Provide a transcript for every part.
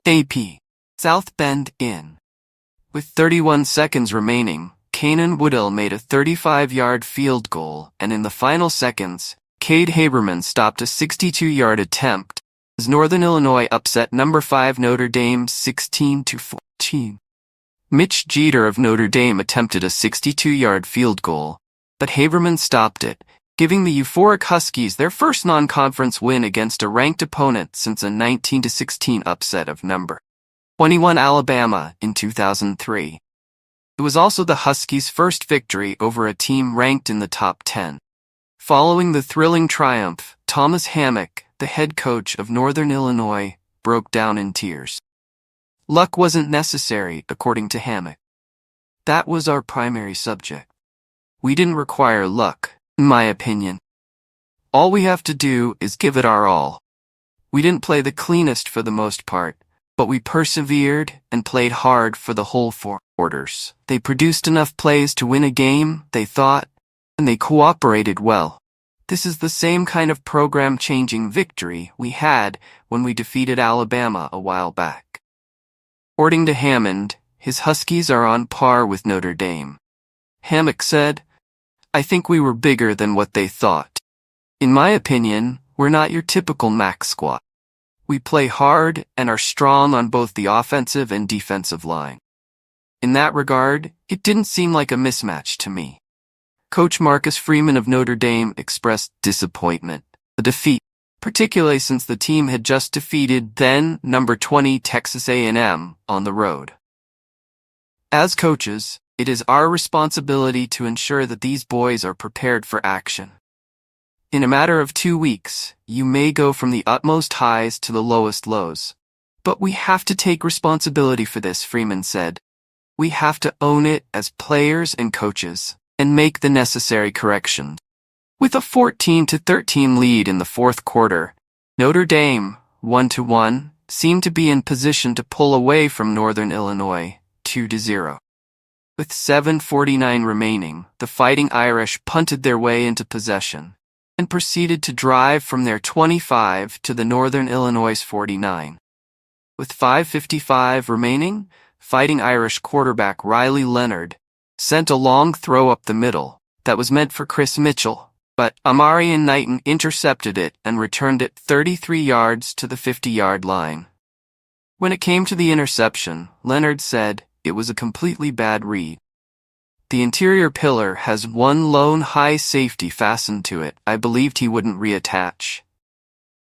AP. South Bend in. With 31 seconds remaining, Kanon Woodill made a 35-yard field goal, and in the final seconds, Cade Haberman stopped a 62-yard attempt as Northern Illinois upset number 5 Notre Dame 16-14. Mitch Jeter of Notre Dame attempted a 62-yard field goal, but Haberman stopped it, giving the euphoric Huskies their first non-conference win against a ranked opponent since a 19-16 upset of number 21 Alabama in 2003. It was also the Huskies' first victory over a team ranked in the top 10. Following the thrilling triumph, Thomas Hammock, the head coach of Northern Illinois, broke down in tears. Luck wasn't necessary, according to Hammock. That was our primary subject. We didn't require luck, in my opinion. All we have to do is give it our all. We didn't play the cleanest for the most part, but we persevered and played hard for the whole 4 quarters. They produced enough plays to win a game, they thought, and they cooperated well. This is the same kind of program-changing victory we had when we defeated Alabama a while back. According to Hammond, his Huskies are on par with Notre Dame. Hammock said, "I think we were bigger than what they thought. In my opinion, we're not your typical MAC squad. We play hard and are strong on both the offensive and defensive line. In that regard, it didn't seem like a mismatch to me." Coach Marcus Freeman of Notre Dame expressed disappointment, the defeat, particularly since the team had just defeated then number 20 Texas A&M on the road. As coaches, it is our responsibility to ensure that these boys are prepared for action. In a matter of 2 weeks, you may go from the utmost highs to the lowest lows. But we have to take responsibility for this, Freeman said. We have to own it as players and coaches, and make the necessary corrections. With a 14-13 lead in the 4th quarter, Notre Dame, 1-1, seemed to be in position to pull away from Northern Illinois, 2-0. With 7:49 remaining, the Fighting Irish punted their way into possession and proceeded to drive from their 25 to the Northern Illinois 49. With 5:55 remaining, Fighting Irish quarterback Riley Leonard sent a long throw up the middle that was meant for Chris Mitchell, but Amarian Knighton intercepted it and returned it 33 yards to the 50-yard line. When it came to the interception, Leonard said it was a completely bad read. The interior pillar has one lone high safety fastened to it. I believed he wouldn't reattach.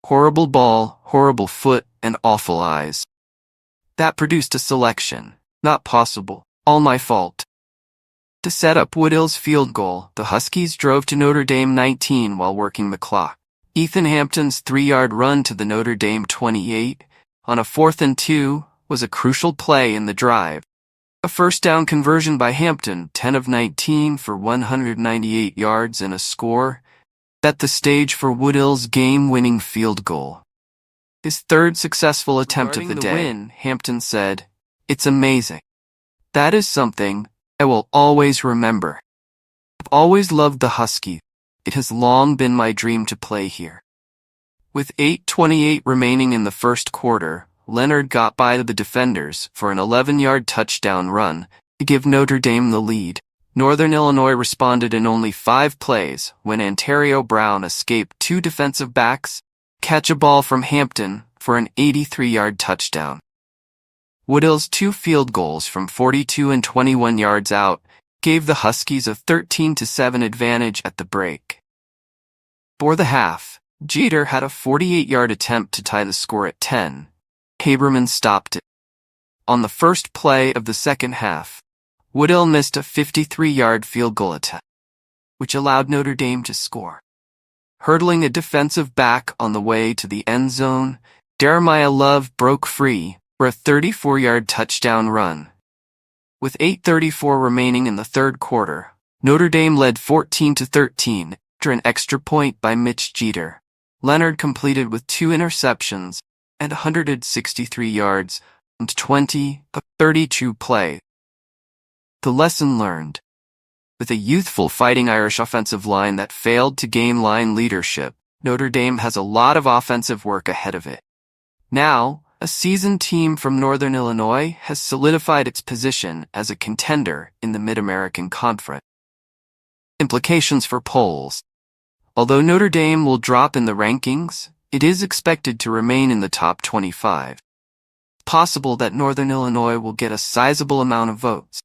Horrible ball, horrible foot, and awful eyes. That produced a selection. Not possible. All my fault. To set up Woodill's field goal, the Huskies drove to Notre Dame 19 while working the clock. Ethan Hampton's 3-yard run to the Notre Dame 28 on a 4th and 2 was a crucial play in the drive. A first down conversion by Hampton, 10 of 19 for 198 yards and a score, set the stage for Woodill's game-winning field goal. His 3rd successful attempt of the day, Hampton said, "It's amazing. That is something I will always remember. I've always loved the Huskies. It has long been my dream to play here." With 8:28 remaining in the 1st quarter, Leonard got by the defenders for an 11-yard touchdown run to give Notre Dame the lead. Northern Illinois responded in only 5 plays when Ontario Brown escaped 2 defensive backs, catch a ball from Hampton for an 83-yard touchdown. Woodill's 2 field goals from 42 and 21 yards out gave the Huskies a 13-7 advantage at the break. For the half, Jeter had a 48-yard attempt to tie the score at 10. Haberman stopped it. On the first play of the second half, Woodill missed a 53-yard field goal attempt, which allowed Notre Dame to score. Hurdling a defensive back on the way to the end zone, Jeremiah Love broke free for a 34-yard touchdown run. With 8:34 remaining in the 3rd quarter, Notre Dame led 14-13 after an extra point by Mitch Jeter. Leonard completed with 2 interceptions and 163 yards on 20 of 32 plays. The lesson learned. With a youthful Fighting Irish offensive line that failed to gain line leadership, Notre Dame has a lot of offensive work ahead of it. Now, A seasoned team from Northern Illinois has solidified its position as a contender in the Mid-American Conference. Implications for polls. Although Notre Dame will drop in the rankings, it is expected to remain in the top 25. It's possible that Northern Illinois will get a sizable amount of votes.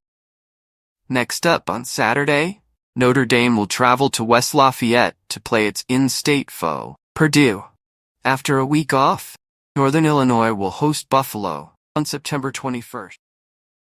Next up on Saturday, Notre Dame will travel to West Lafayette to play its in-state foe, Purdue. After a week off, Northern Illinois will host Buffalo on September 21st.